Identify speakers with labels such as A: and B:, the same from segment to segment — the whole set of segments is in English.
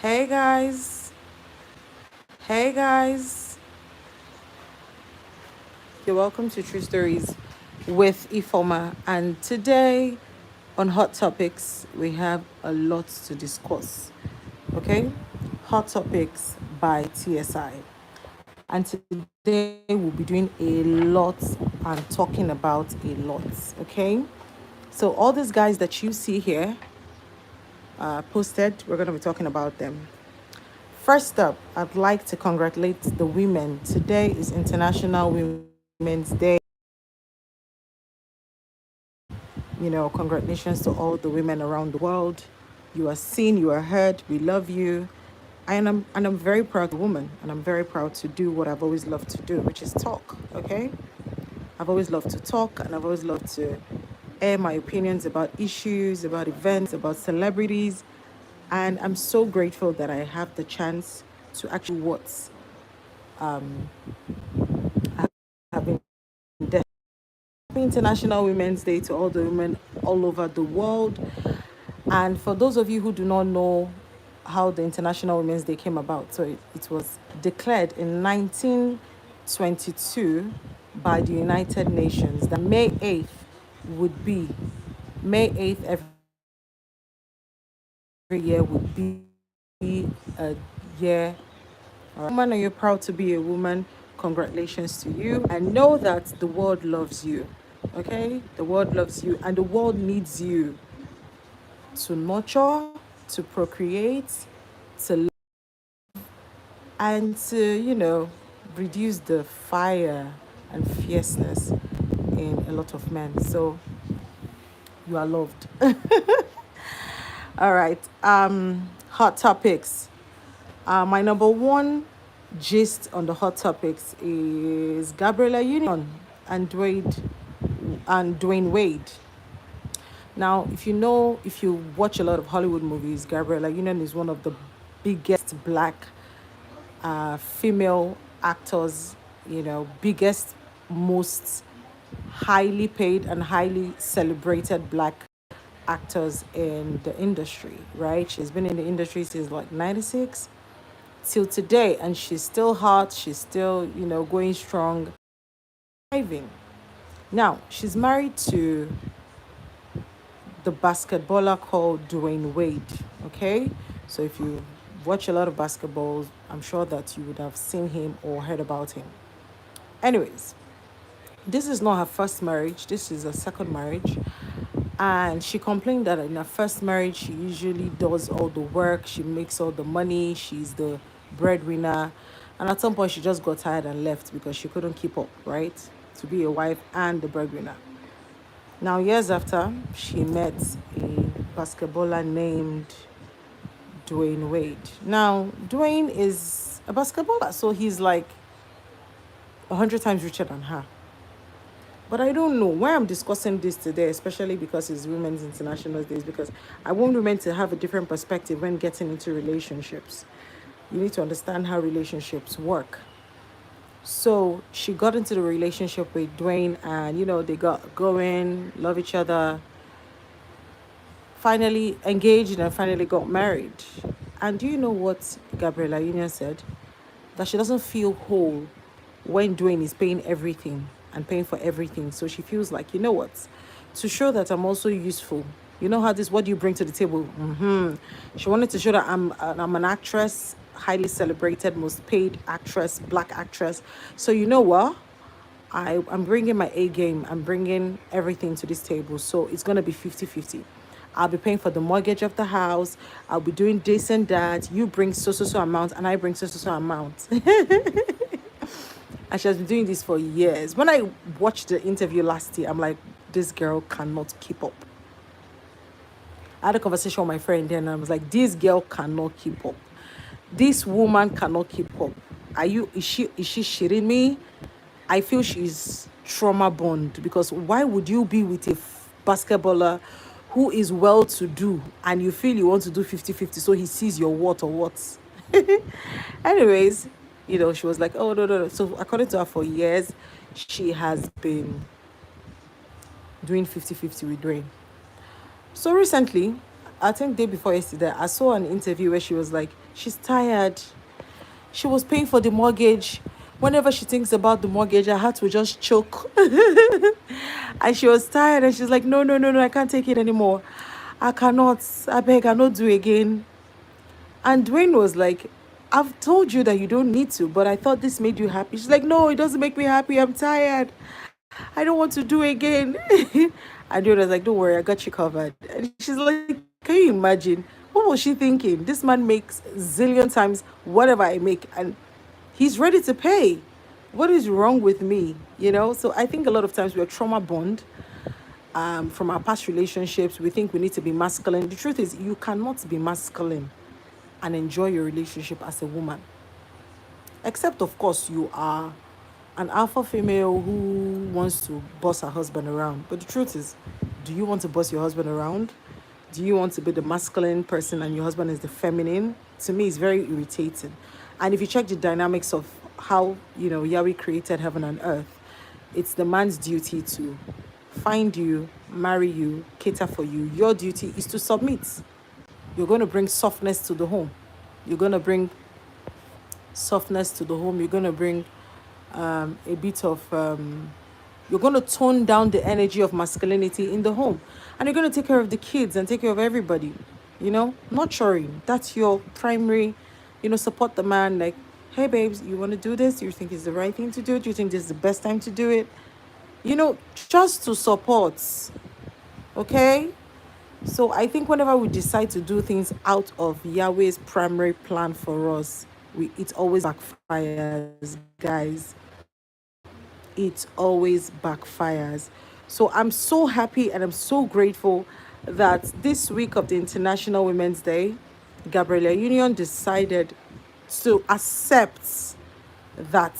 A: Hey guys, hey guys, you're welcome to True Stories with Ifoma. And today on Hot Topics, we have a lot to discuss. Okay, Hot Topics by TSI. And today we'll be doing a lot and talking about a lot. Okay, so all these guys that you see here posted, we're going to be talking about them. First up, I'd like to congratulate the women. Today is International Women's Day. Congratulations to all the women around the world. You are seen, you are heard. We love you. And I'm very proud of a woman, and I'm very proud to do what I've always loved to do, which is talk. Okay? I've always loved to talk, and I've always loved to air my opinions about issues, about events, about celebrities. And I'm so grateful that I have the chance to actually what's having Happy International Women's Day to all the women all over the world. And for those of you who do not know how the International Women's Day came about, so it was declared in 1922 by the United Nations that would be May 8th every year would be a year. Woman, are you proud to be a woman? Congratulations to you. And know that the world loves you. Okay? The world loves you, and the world needs you to nurture, to procreate, to and to, reduce the fire and fierceness in a lot of men. So you are loved. All right. Hot topics. My number one gist on the hot topics is Gabriella Union and Dwayne Wade. Now, if you watch a lot of Hollywood movies, Gabriella Union is one of the biggest black female actors, biggest, most highly paid and highly celebrated black actors in the industry, right? She's been in the industry since like 96 till today, and she's still hot, she's still, going strong, thriving. Now, she's married to the basketballer called Dwayne Wade. Okay, so if you watch a lot of basketballs, I'm sure that you would have seen him or heard about him. Anyways, this is not her first marriage, this is her second marriage. And she complained that in her first marriage, she usually does all the work, she makes all the money, she's the breadwinner. And at some point, she just got tired and left because she couldn't keep up, right? To be a wife and the breadwinner. Now, years after, she met a basketballer named Dwayne Wade. Now, Dwayne is a basketballer, so he's like 100 times richer than her. But I don't know why I'm discussing this today, especially because it's Women's International Day, because I want women to have a different perspective when getting into relationships. You need to understand how relationships work. So she got into the relationship with Dwayne, and they got going, love each other, finally engaged, and finally got married. And do you know what Gabriella Union said? That she doesn't feel whole when Dwayne is paying everything and paying for everything. So she feels like, you know what? To show that I'm also useful. You know how this, what do you bring to the table? She wanted to show that I'm an actress, highly celebrated, most paid actress, black actress. So you know what? I'm bringing my A game. I'm bringing everything to this table. So it's going to be 50-50. I'll be paying for the mortgage of the house. I'll be doing this and that. You bring so amount, and I bring so amount. And she has been doing this for years. When I watched the interview last year, I'm like, this girl cannot keep up. I had a conversation with my friend then, and I was like, this girl cannot keep up. This woman cannot keep up. Is she shitting me? I feel she's trauma bond, because why would you be with a basketballer who is well to do and you feel you want to do 50-50, so he sees your what or what? Anyways, she was like, oh, no, no, no. So according to her, for years, she has been doing 50-50 with Dwayne. So recently, I think day before yesterday, I saw an interview where she was like, she's tired. She was paying for the mortgage. Whenever she thinks about the mortgage, her heart will just choke. And she was tired and she's like, no, no, no, no, I can't take it anymore. I cannot. I beg, I not do again. And Dwayne was like, I've told you that you don't need to, but I thought this made you happy. She's like, no, it doesn't make me happy. I'm tired. I don't want to do it again. And Dwayne was like, don't worry, I got you covered. And she's like, can you imagine? What was she thinking? This man makes zillion times whatever I make, and he's ready to pay. What is wrong with me? You know? So I think a lot of times we're trauma bond from our past relationships. We think we need to be masculine. The truth is, you cannot be masculine and enjoy your relationship as a woman. Except, of course, you are an alpha female who wants to boss her husband around. But the truth is, do you want to boss your husband around? Do you want to be the masculine person and your husband is the feminine? To me, it's very irritating. And if you check the dynamics of how, Yahweh created heaven and earth, it's the man's duty to find you, marry you, cater for you. Your duty is to submit. You're going to bring softness to the home. You're going to bring softness to the home. You're going to bring a bit of, you're going to tone down the energy of masculinity in the home. And you're going to take care of the kids and take care of everybody, nurturing. That's your primary, support the man. Like, hey, babes, you want to do this? Do you think it's the right thing to do? Do you think this is the best time to do it? Just to support. Okay? So I think whenever we decide to do things out of Yahweh's primary plan for us, it always backfires, guys. It always backfires. So I'm so happy and I'm so grateful that this week of the International Women's Day, Gabriella Union decided to accept that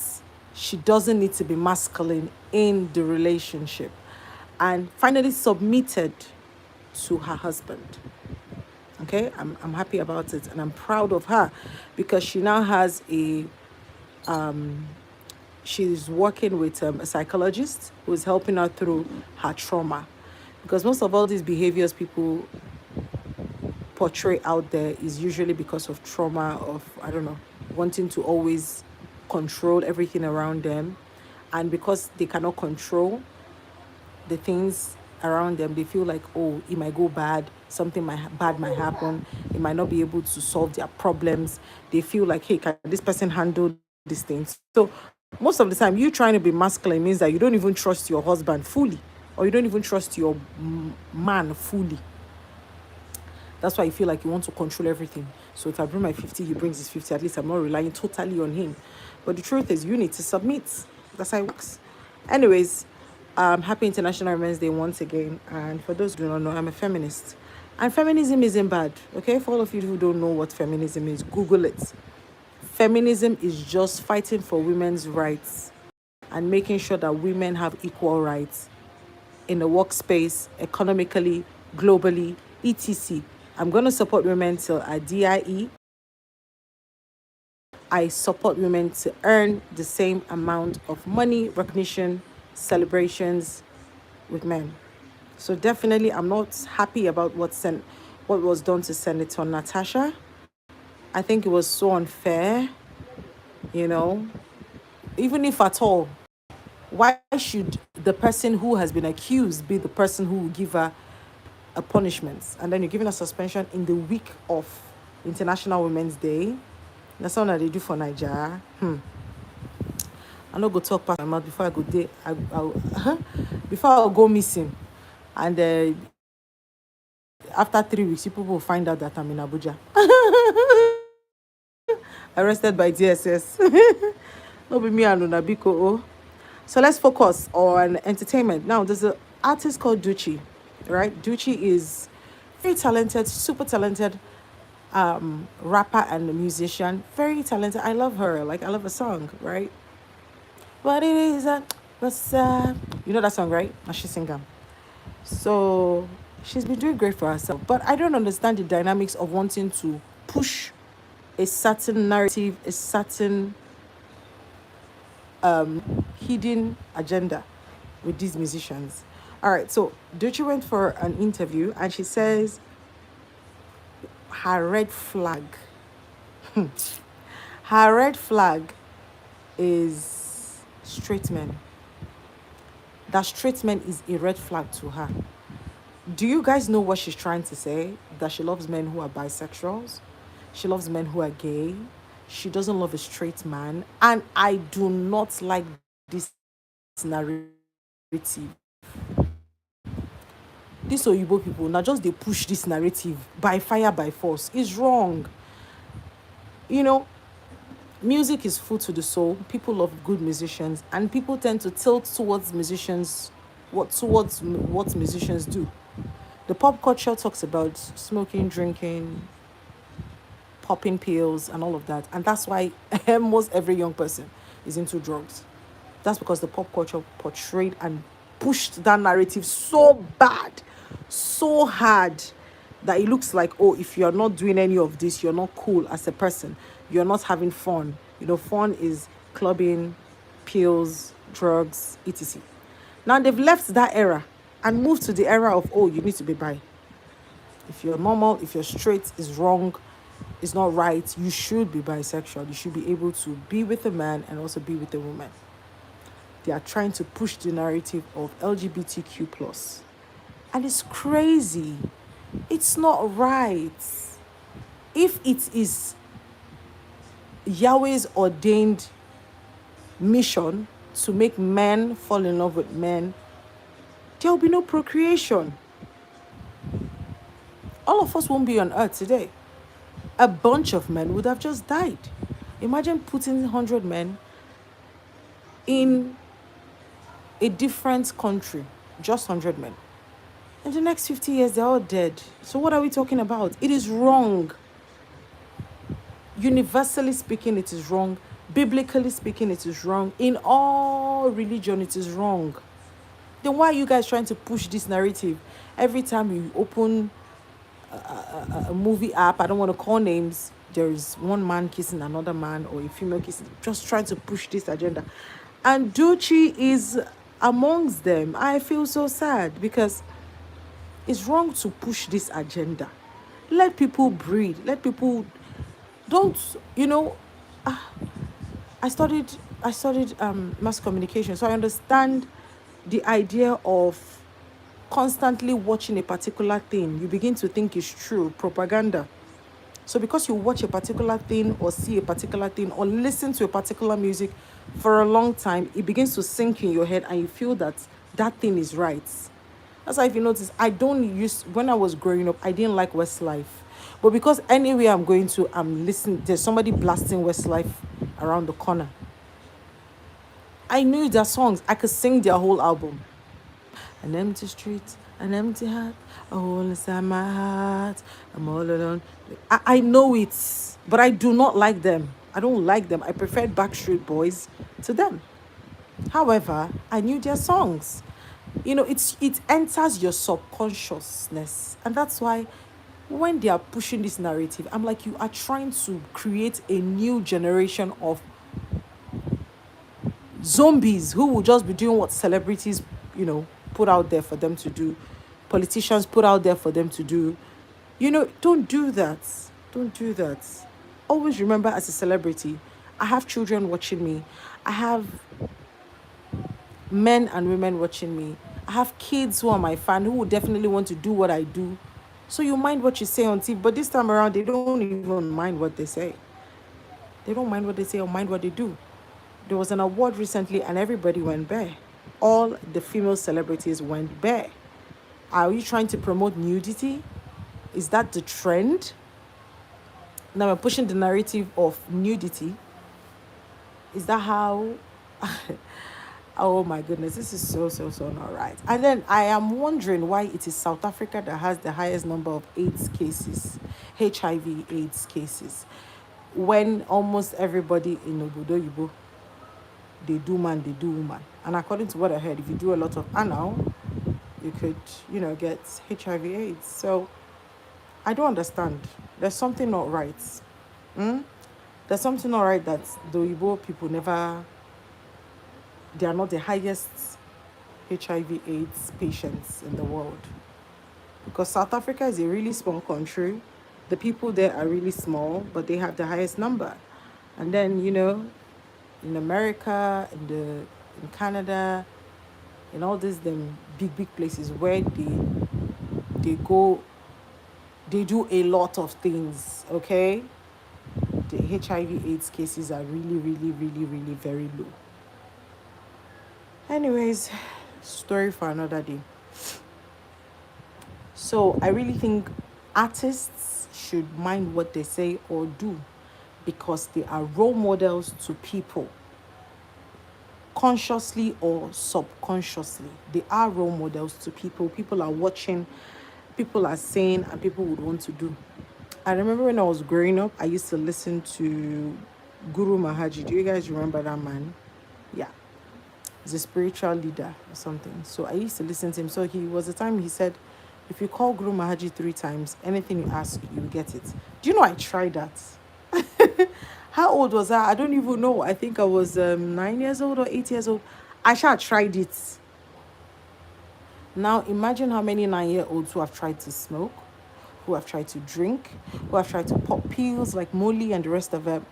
A: she doesn't need to be masculine in the relationship and finally submitted to her husband. Okay, I'm happy about it and I'm proud of her because she now has she's working with a psychologist who's helping her through her trauma, because most of all these behaviors people portray out there is usually because of trauma, of, I don't know, wanting to always control everything around them. And because they cannot control the things around them, they feel like, oh, it might go bad, something bad might happen, it might not be able to solve their problems. They feel like, hey, can this person handle these things? So most of the time, you trying to be masculine means that you don't even trust your husband fully, or you don't even trust your man fully. That's why you feel like you want to control everything. So if I bring my 50, he brings his 50. At least I'm not relying totally on him. But the truth is, you need to submit. That's how it works. Anyways, happy International Women's Day once again. And for those who do not know, I'm a feminist. And feminism isn't bad, okay? For all of you who don't know what feminism is, Google it. Feminism is just fighting for women's rights and making sure that women have equal rights in the workspace, economically, globally, etc. I'm going to support women till a DIE. I support women to earn the same amount of money, recognition, celebrations with men. So definitely, I'm not happy about what was done to Senator Natasha. I think it was so unfair, even if at all. Why should the person who has been accused be the person who will give her a punishment? And then you're giving a suspension in the week of International Women's Day. That's something that they do for Nigeria. I'm not going to talk past my mouth before I go there. Before I go missing. And after 3 weeks, people will find out that I'm in Abuja. Arrested by DSS. No be me and Unabiko. So let's focus on entertainment. Now, there's an artist called Duchi, right? Duchi is very talented, super talented rapper and musician. Very talented. I love her. Like, I love her song, right? What it is, what's up? You know that song, right? And she sing them. So she's been doing great for herself. But I don't understand the dynamics of wanting to push a certain narrative, a certain hidden agenda with these musicians. All right, so Duchi went for an interview and she says her red flag, her red flag is straight men. That straight men is a red flag to her. Do you guys know what she's trying to say? That she loves men who are bisexuals. She loves men who are gay. She doesn't love a straight man. And I do not like this narrative. These Oyibo people, now just they push this narrative by fire, by force. It's wrong. You know, music is food to the soul. People love good musicians, and people tend to tilt towards musicians, towards what musicians do. The pop culture talks about smoking, drinking, popping pills, and all of that, and that's why most every young person is into drugs. That's because the pop culture portrayed and pushed that narrative so bad, so hard, that it looks like, oh, if you're not doing any of this, you're not cool as a person. You're not having fun. You know, fun is clubbing, pills, drugs, etc. Now they've left that era and moved to the era of, oh, you need to be bi. If you're normal, if you're straight, is wrong, is not right. You should be bisexual. You should be able to be with a man and also be with a woman. They are trying to push the narrative of LGBTQ plus. And it's crazy. It's not right. If it is Yahweh's ordained mission to make men fall in love with men, there will be no procreation. All of us won't be on earth today. A bunch of men would have just died. Imagine putting 100 men in a different country, just 100 men. In the next 50 years, they're all dead. So what are we talking about? It is wrong. Universally speaking, it is wrong. Biblically speaking, it is wrong. In all religion, it is wrong. Then why are you guys trying to push this narrative? Every time you open a movie app, I don't want to call names, there is one man kissing another man or a female kissing, just trying to push this agenda. And Doechii is amongst them. I feel so sad because it's wrong to push this agenda. Let people breathe. Let people don't, I studied mass communication, so I understand the idea of constantly watching a particular thing. You begin to think it's true, propaganda. So because you watch a particular thing or see a particular thing or listen to a particular music for a long time, it begins to sink in your head and you feel that that thing is right. That's why if you notice, when I was growing up, I didn't like Westlife. But because anywhere I'm going to, I'm listening, there's somebody blasting Westlife around the corner. I knew their songs. I could sing their whole album. An empty street, an empty heart, a hole inside my heart. I'm all alone. I know it, but I do not like them. I don't like them. I preferred Backstreet Boys to them. However, I knew their songs. It enters your subconsciousness, and that's why when they are pushing this narrative, I'm like, you are trying to create a new generation of zombies who will just be doing what celebrities, put out there for them to do, politicians put out there for them to do. Don't do that. Don't do that. Always remember, as a celebrity, I have children watching me. I have men and women watching me. I have kids who are my fan, who will definitely want to do what I do. So you mind what you say on TV, but this time around, they don't even mind what they say. They don't mind what they say or mind what they do. There was an award recently and everybody went bare. All the female celebrities went bare. Are you trying to promote nudity? Is that the trend? Now we're pushing the narrative of nudity. Is that how? Oh my goodness, this is so not right. And then I am wondering why it is South Africa that has the highest number of AIDS cases, HIV AIDS cases, when almost everybody in Obodo Yibo, they do man, they do woman. And according to what I heard, if you do a lot of anal, you could, get HIV AIDS. So I don't understand. There's something not right. There's something not right that the Igbo people they are not the highest HIV AIDS patients in the world. Because South Africa is a really small country. the people there are really small, but they have the highest number. And then, in America, in Canada, in all these them big places where they go, they do a lot of things. Okay, the HIV/AIDS cases are really very low. Anyways, story for another day. So I really think artists should mind what they say or do, because they are role models to people, consciously or subconsciously. They are role models to people. People are watching, people are saying, and people would want to do. I remember when I was growing up, I used to listen to Guru Mahaji. Do you guys remember that man? Yeah. He's a spiritual leader or something. So I used to listen to him. So he was the time he said, if you call Guru Mahaji 3 times, anything you ask, you will get it. Do you know I tried that? How old was I? I don't even know. I think I was 9 years old or 8 years old. I shall tried it. Now imagine how many 9-year-olds who have tried to smoke, who have tried to drink, who have tried to pop pills like Molly and the rest of it,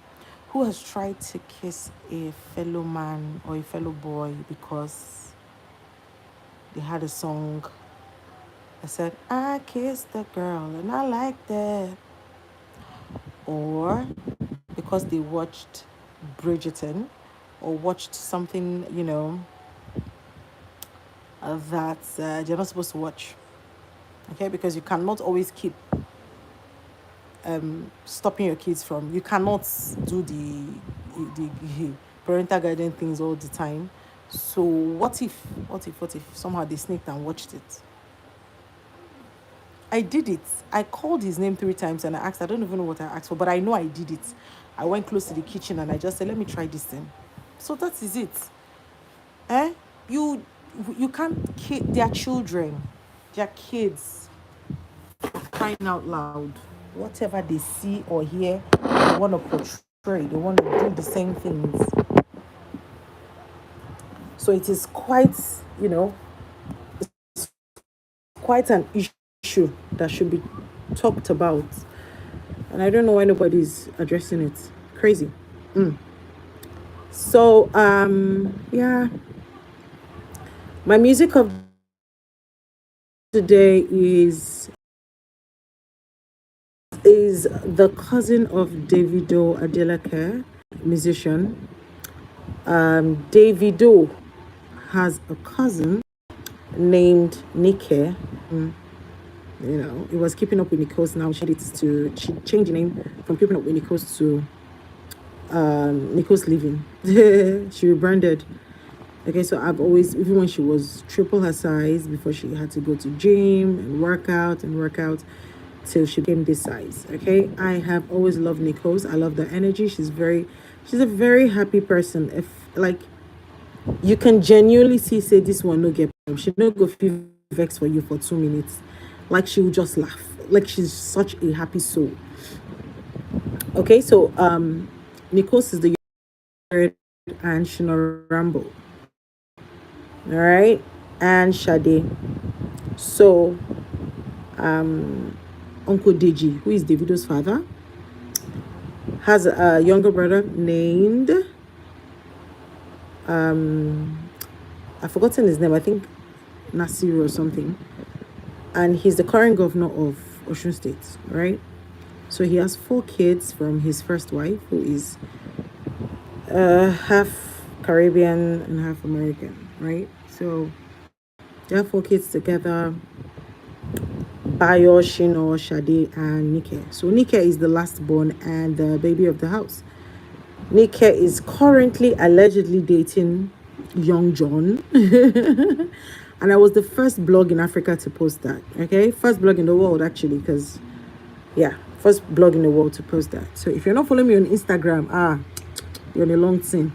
A: who has tried to kiss a fellow man or a fellow boy because they had a song that said, I kissed the girl and I liked that. Or because they watched Bridgerton or watched something, that you're not supposed to watch. Okay, because you cannot always keep stopping your kids from. You cannot do the parental guidance things all the time. So what if somehow they sneaked and watched it? I did it. I called his name 3 times and I asked. I don't even know what I asked for, but I know I did it. I went close to the kitchen and I just said, "Let me try this thing." So that is it. Eh? You can't kid their children, their kids, crying out loud. Whatever they see or hear, they want to portray. They want to do the same things. So it is quite, quite an issue that should be talked about. And I don't know why nobody's addressing it. Crazy. So yeah, my music of today is the cousin of Davido Adeleke, musician. Davido has a cousin named Nike. It was Keeping Up with Nikos. Now she changed the name from Keeping Up with Nikos to Nikos Living. She rebranded. Okay, so I've always, even when she was triple her size, before she had to go to gym and work out till she became this size. Okay, I have always loved Nikos. I love the energy. She's a very happy person. If like, you can genuinely say this one no get, she no go feel vex for you for 2 minutes. Like she will just laugh. Like she's such a happy soul. Okay, so Nikos is the third, and Shino Rambo. All right, and Shade. So Uncle Deji, who is Davido's father, has a younger brother named I've forgotten his name. I think Nasir or something. And he's the current governor of Osun State, right? So he has 4 kids from his first wife, who is half Caribbean and half American, right? So they have 4 kids together: Bayo, Shino, Shade, and Nike. So Nike is the last born and the baby of the house. Nike is currently allegedly dating Young John. And I was the first blog in Africa to post that. Okay, first blog in the world actually, because first blog in the world to post that. So if you're not following me on Instagram, you're on a long thing.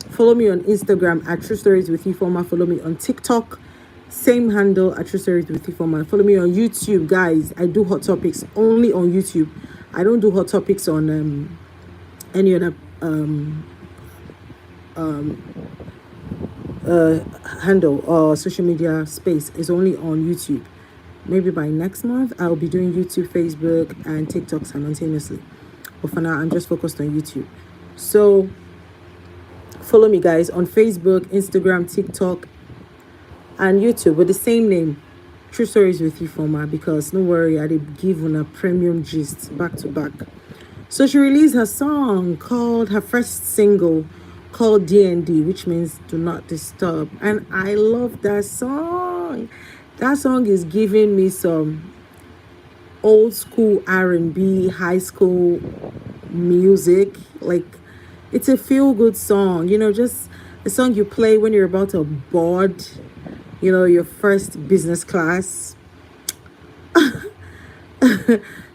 A: Follow me on Instagram at True Stories with Ifoma. Follow me on TikTok, same handle at True Stories with Ifoma. Follow me on YouTube, guys. I do hot topics only on YouTube. I don't do hot topics on any other handle or social media space. Is only on YouTube. maybe by next month, I'll be doing YouTube, Facebook, and TikTok simultaneously. But for now, I'm just focused on YouTube. So follow me, guys, on Facebook, Instagram, TikTok, and YouTube with the same name. True Stories with Ifoma, because no worry, I did give on a premium gist back to back. So she released her song called her first single called DND, which means Do Not Disturb. And I love that song. That song is giving me some old school R&B, high school music. Like, it's a feel good song, just a song you play when you're about to board, your first business class.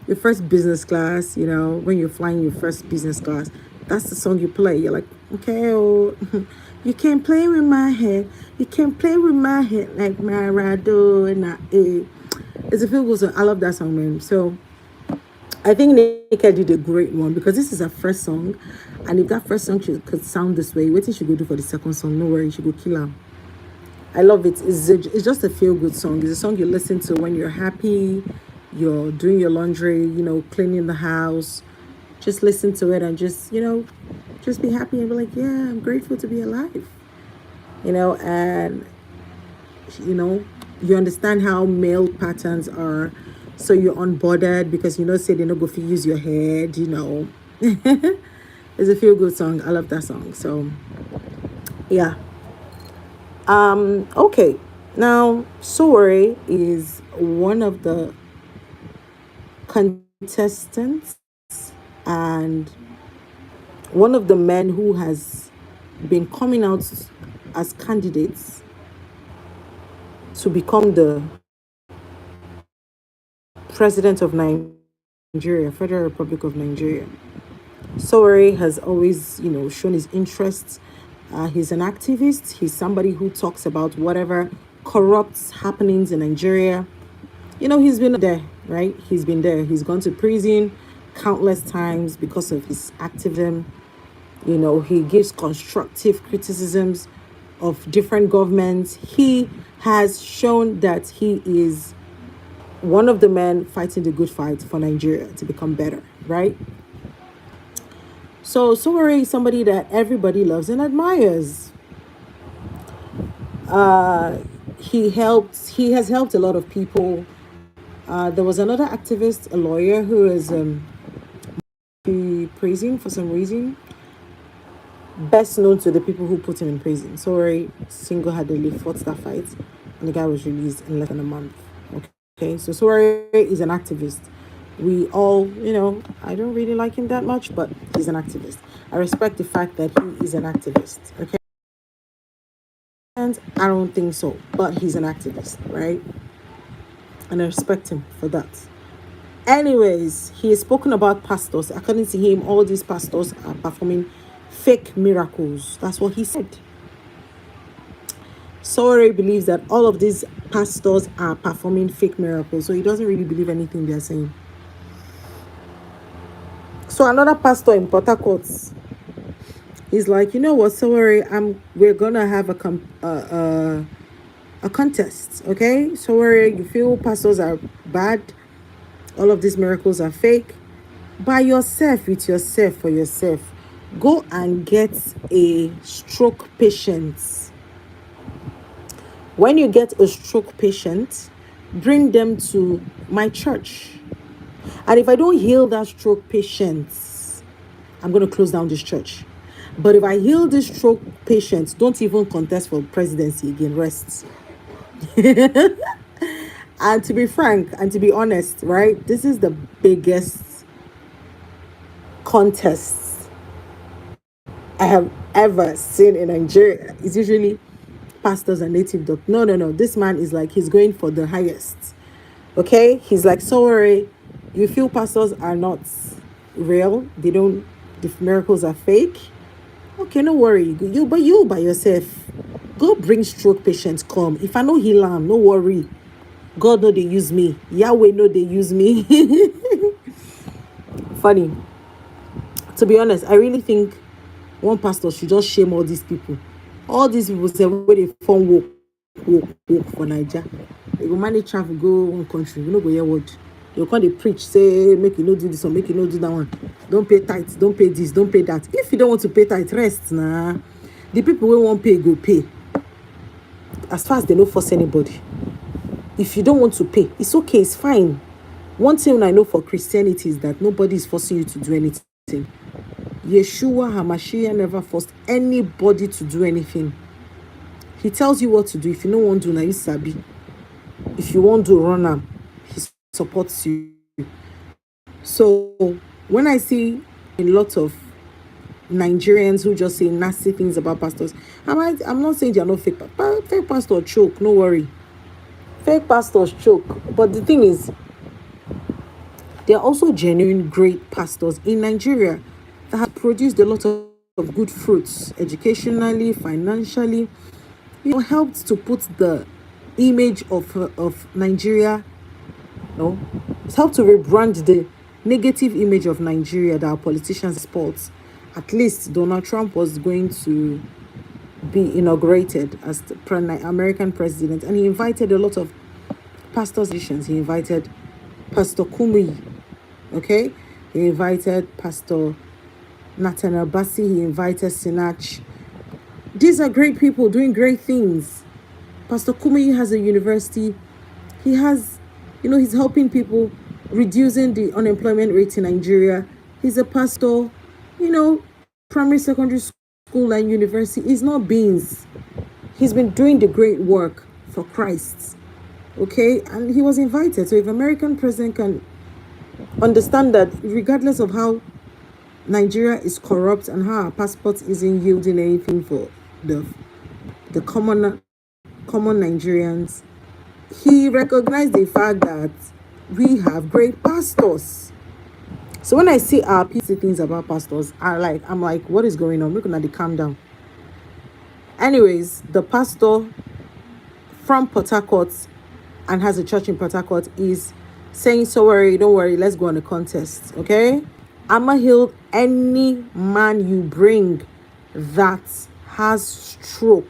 A: Your first business class, when you're flying your first business class. That's the song you play. You're like, okay, oh, you can play with my head. You can play with my head like Maradona. It's a feel good song. I love that song, man. So I think Nika did a great one because this is her first song. And if that first song could sound this way, what she go do for the second song? No worry, she go kill her. I love it. It's just a feel good song. It's a song you listen to when you're happy, you're doing your laundry, cleaning the house. Just listen to it and just be happy and be like, yeah, I'm grateful to be alive. And you understand how male patterns are. So you're unbothered because say they don't go for use your head, It's a feel good song. I love that song. So yeah. Okay. Now, Sore is one of the contestants and one of the men who has been coming out as candidates to become the president of Nigeria, Federal Republic of Nigeria. Sowore has always, shown his interests. He's an activist. He's somebody who talks about whatever corrupt happenings in Nigeria. He's been there, right? He's been there. He's gone to prison countless times because of his activism. He gives constructive criticisms of different governments. He has shown that he is one of the men fighting the good fight for Nigeria to become better, right? So Sowore is somebody that everybody loves and admires. He has helped a lot of people. There was another activist, a lawyer, who is praising for some reason. Best known to the people who put him in prison. Sowore single-handedly fought that fight, and the guy was released in less than a month. Okay, so Sowore is an activist. We all, I don't really like him that much, but he's an activist. I respect the fact that he is an activist. Okay, and I don't think so, but he's an activist, right? And I respect him for that. Anyways, he has spoken about pastors. According to him, all these pastors are performing fake miracles. That's what he said. Sowore believes that all of these pastors are performing fake miracles, so he doesn't really believe anything they're saying. So another pastor in Port Harcourt, he's like, you know what, Sowore, we're gonna have a contest, okay? Sowore, you feel pastors are bad, all of these miracles are fake. By yourself, with yourself, for yourself, go and get a stroke patient. When you get a stroke patient, bring them to my church. And if I don't heal that stroke patient, I'm going to close down this church. But if I heal this stroke patient, don't even contest for presidency again. Rest. And to be frank and to be honest, right, this is the biggest contest I have ever seen in Nigeria. It's usually pastors and native doctors. No. This man is like, he's going for the highest. Okay? He's like, Sowore, you feel pastors are not real. The miracles are fake. Okay, no worry. You by yourself, go bring stroke patients come. If I know heal am, no worry. God know they use me. Yahweh know they use me. Funny. To be honest, I really think one pastor should just shame all these people. All these people say where they form work for Nigeria. They go manage travel, go one country. You know, go hear word. They go come dey preach, say, make you no do this one, make you no do that one. Don't pay tithes, don't pay this, don't pay that. If you don't want to pay tithe, rest nah. The people who won't pay, go pay. As far as they don't force anybody. If you don't want to pay, it's okay, it's fine. One thing I know for Christianity is that nobody is forcing you to do anything. Yeshua HaMashiach never forced anybody to do anything. He tells you what to do. If you don't want to, now you sabi. If you want to run am, he supports you. So when I see a lot of Nigerians who just say nasty things about pastors, I'm not saying they are not fake. Fake pastor choke, no worry. Fake pastors choke. But the thing is, there are also genuine great pastors in Nigeria that have produced a lot of good fruits, educationally, financially. Helped to put the image of Nigeria. No, it's helped to rebrand the negative image of Nigeria that our politicians support. At least Donald Trump was going to be inaugurated as the American president, and he invited a lot of pastors. He invited Pastor Kumuyi, okay? He invited Pastor Nathaniel Bassi. He invited Sinach. These are great people doing great things. Pastor Kumuyi has a university. He has, he's helping people, reducing the unemployment rate in Nigeria. He's a pastor, primary, secondary school and university. He's not beans. He's been doing the great work for Christ. Okay? And he was invited. So if American president can understand that regardless of how Nigeria is corrupt and how our passport isn't yielding anything for the common Nigerians, he recognized the fact that we have great pastors. So when I see our people say things about pastors, I'm like, what is going on? We're gonna calm down. Anyways, the pastor from Port Harcourt and has a church in Port Harcourt is saying, so don't worry, let's go on a contest, okay? I'ma heal any man you bring that has stroke.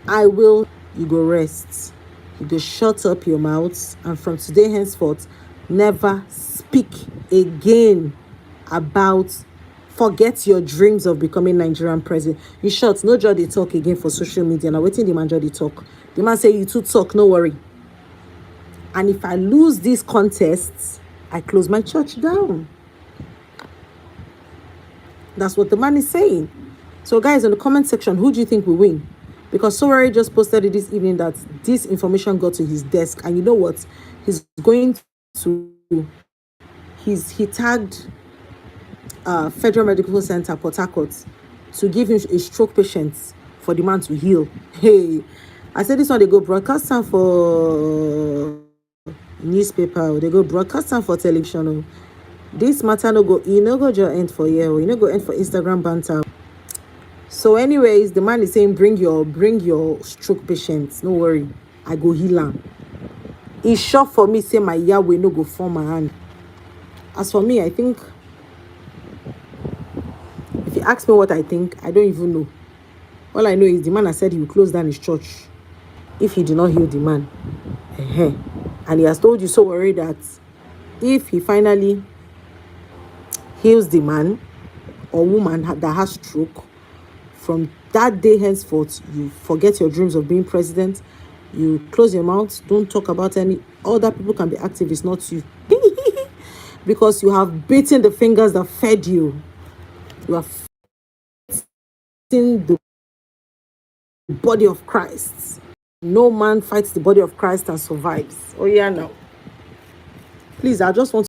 A: You go rest. You go shut up your mouth, and from today henceforth, never speak again about, forget your dreams of becoming Nigerian president. In short, no joy they talk again for social media. Now waiting the man joy they talk. The man say you too talk, no worry. And if I lose these contests, I close my church down. That's what the man is saying. So guys, in the comment section, who do you think will win? Because Sowore just posted it this evening that this information got to his desk, and you know what? He's going to, he tagged Federal Medical Center, Port Harcourt, to give him a stroke patient for the man to heal. Hey, I said this one, they go broadcast time for newspaper, they go broadcast time for television. This matter no go just end for here, you know go end for Instagram banter. So anyways, the man is saying, bring your stroke patients, no worry, I go heal him. It's sure for me, say my Yahweh no go form my hand. As for me, I think, if you ask me what I think, I don't even know. All I know is the man has said he will close down his church if he did not heal the man. And he has told you, so worried, that if he finally heals the man or woman that has stroke, from that day henceforth, you forget your dreams of being president. You close your mouth. Don't talk about any other people can be active. It's not you. Because you have beaten the fingers that fed you. You have fighting the body of Christ. No man fights the body of Christ and survives. Oh yeah, now. Please, I just want